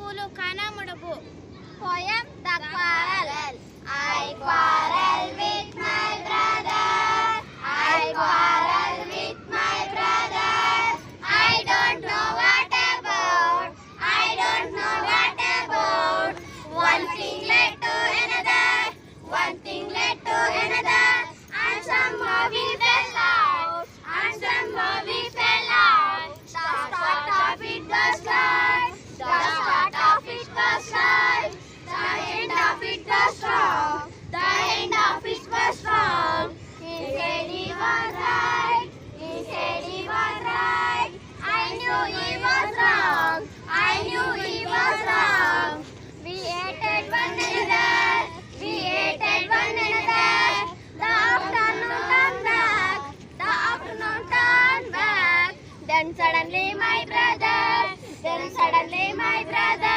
పూలు కానముడుపు. Poem The Quarrel. I quarrel with my brother. I quarrel with my brother. I don't know what about. I don't know what about. One thing led to another. One thing led to another. And somehow we fell out. And somehow we fell out. The start of it was right. The start of it was right. The end of it was wrong. The end of it was wrong. He said he was right. He said he was right. I knew he was wrong. I knew he was wrong. We hated one another. We hated one another. The afternoon turned back. The afternoon turned back. Then suddenly my brother.